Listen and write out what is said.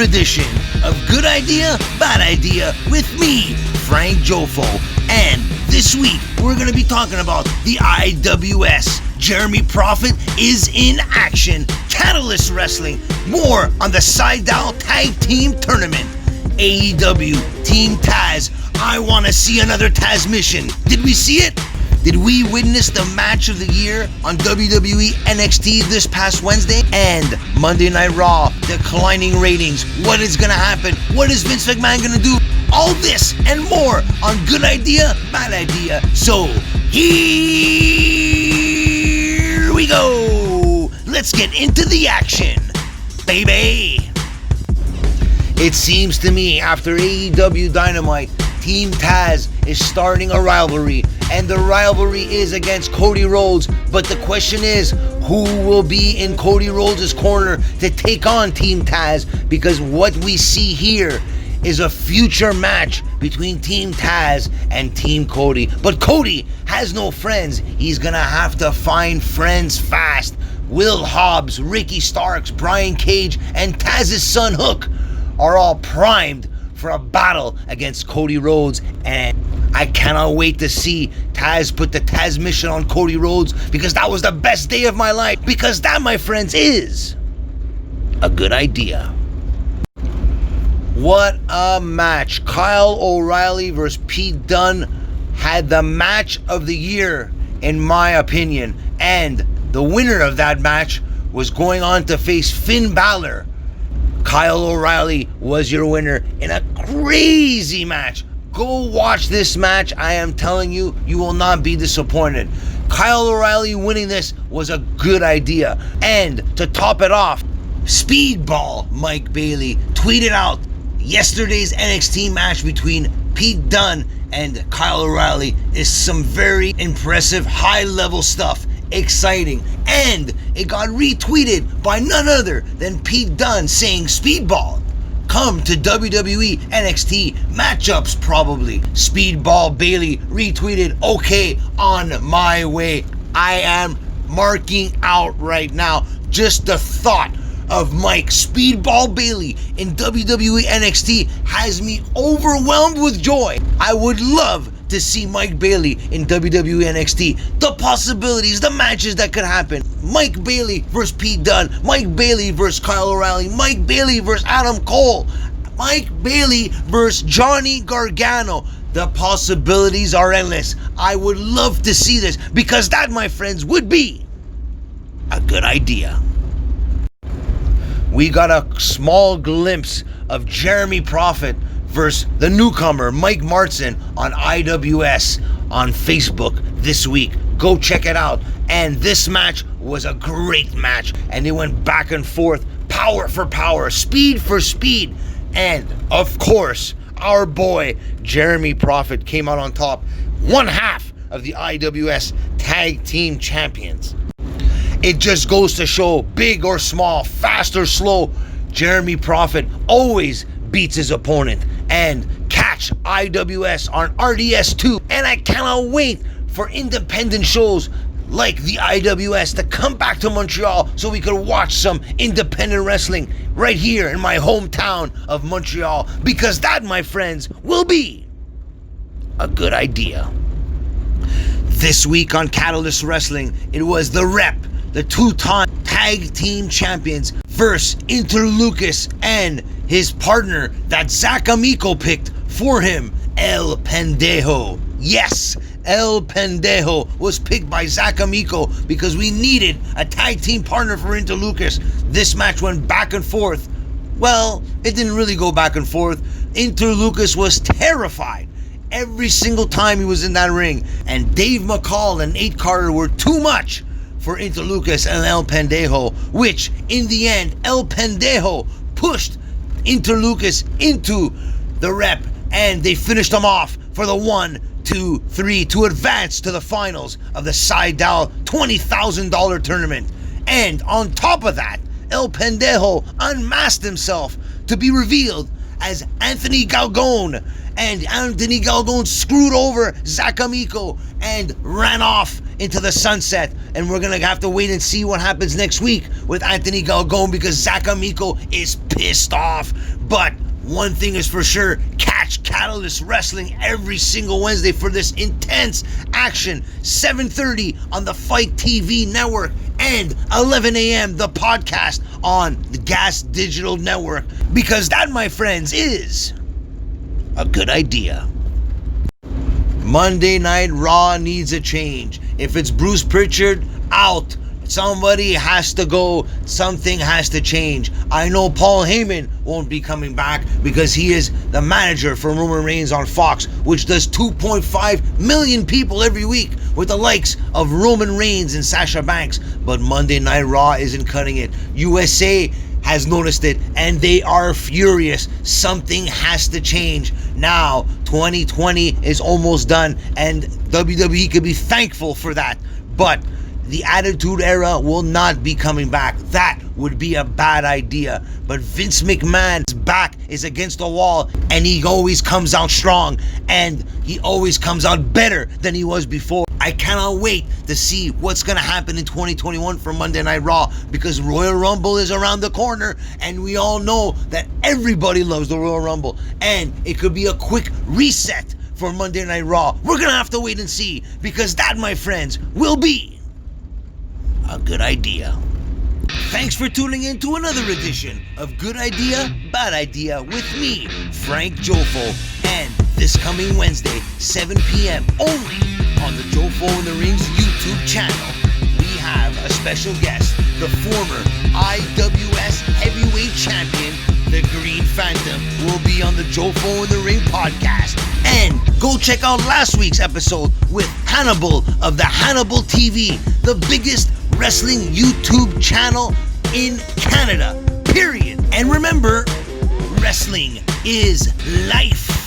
edition of Good Idea, Bad Idea with me, Frank Jofo. And this week, we're going to be talking about the IWS. Jeremy Prophet is in action. Catalyst Wrestling. More on the Side-Down Tag Team Tournament. AEW, Team Taz. I want to see another Taz mission. Did we see it? Did we witness the match of the year on WWE NXT this past Wednesday? And Monday Night Raw, declining ratings. What is going to happen? What is Vince McMahon going to do? All this and more on Good Idea, Bad Idea. So, here we go. Let's get into the action, baby. It seems to me after AEW Dynamite, Team Taz is starting a rivalry, and the rivalry is against Cody Rhodes, but the question is, who will be in Cody Rhodes' corner to take on Team Taz? Because what we see here is a future match between Team Taz and Team Cody. But Cody has no friends. He's gonna have to find friends fast. Will Hobbs, Ricky Starks, Brian Cage, and Taz's son Hook are all primed for a battle against Cody Rhodes, and I cannot wait to see Taz put the Taz mission on Cody Rhodes, because that was the best day of my life, because that, my friends, is a good idea. What a match. Kyle O'Reilly versus Pete Dunne had the match of the year, in my opinion, and the winner of that match was going on to face Finn Balor. Kyle O'Reilly was your winner in a crazy match. Go watch this match. I am telling you, you will not be disappointed. Kyle O'Reilly winning this was a good idea. And to top it off, Speedball Mike Bailey tweeted out yesterday's NXT match between Pete Dunne and Kyle O'Reilly is some very impressive high-level stuff. Exciting, and it got retweeted by none other than Pete Dunne saying, Speedball, come to WWE NXT matchups probably. Speedball Bailey retweeted, okay, on my way. I am marking out right now. Just the thought of Mike Speedball Bailey in WWE NXT has me overwhelmed with joy. I would love to see Mike Bailey in WWE NXT. The possibilities, the matches that could happen. Mike Bailey versus Pete Dunne. Mike Bailey versus Kyle O'Reilly. Mike Bailey versus Adam Cole. Mike Bailey versus Johnny Gargano. The possibilities are endless. I would love to see this, because that, my friends, would be a good idea. We got a small glimpse of Jeremy Prophet versus the newcomer Mike Martson on IWS on Facebook this week. Go check it out. And this match was a great match, and it went back and forth, power for power, speed for speed, and of course our boy Jeremy Prophet came out on top, one half of the IWS Tag Team Champions. It just goes to show, big or small, fast or slow, Jeremy Prophet always beats his opponent. And catch IWS on RDS2. And I cannot wait for independent shows like the IWS to come back to Montreal so we could watch some independent wrestling right here in my hometown of Montreal. Because that, my friends, will be a good idea. This week on Catalyst Wrestling, it was the Rep, the two-time tag team champions, versus Inter Lucas and his partner that Zach Amico picked for him, El Pendejo. Yes, El Pendejo was picked by Zach Amico because we needed a tag team partner for Inter Lucas. This match went back and forth. Well, it didn't really go back and forth. Inter Lucas was terrified every single time he was in that ring, and Dave McCall and Nate Carter were too much for Inter Lucas and El Pendejo, which in the end El Pendejo pushed Inter Lucas into the Rep, and they finished them off for the 1, 2, 3 to advance to the finals of the Side-Down $20,000 tournament. And on top of that, El Pendejo unmasked himself to be revealed as Anthony Galgone. And Anthony Galgone screwed over Zach Amico and ran off into the sunset. And we're going to have to wait and see what happens next week with Anthony Galgone because Zach Amico is pissed off. But one thing is for sure, catch Catalyst Wrestling every single Wednesday for this intense action. 7:30 on the Fight TV network and 11 a.m. the podcast on the Gas Digital Network. Because that, my friends, is a good idea. Monday Night Raw needs a change. If it's Bruce Pritchard, out. Somebody has to go. Something has to change. I know Paul Heyman won't be coming back because he is the manager for Roman Reigns on Fox, which does 2.5 million people every week with the likes of Roman Reigns and Sasha Banks. But Monday Night Raw isn't cutting it. USA has noticed it and they are furious. Something has to change. Now, 2020 is almost done and WWE could be thankful for that. But the Attitude Era will not be coming back. That would be a bad idea. But Vince McMahon's back is against the wall and he always comes out strong and he always comes out better than he was before. I cannot wait to see what's going to happen in 2021 for Monday Night Raw because Royal Rumble is around the corner and we all know that everybody loves the Royal Rumble and it could be a quick reset for Monday Night Raw. We're going to have to wait and see because that, my friends, will be a good idea. Thanks for tuning in to another edition of Good Idea, Bad Idea with me, Frank Jofo. And this coming Wednesday, 7 p.m. only on the Jofo in the Rings YouTube channel, we have a special guest, the former IWS Heavyweight Champion, the Green Phantom, will be on the Jofo in the Ring podcast. And go check out last week's episode with Hannibal of the Hannibal TV, the biggest wrestling YouTube channel in Canada, period. And remember, wrestling is life.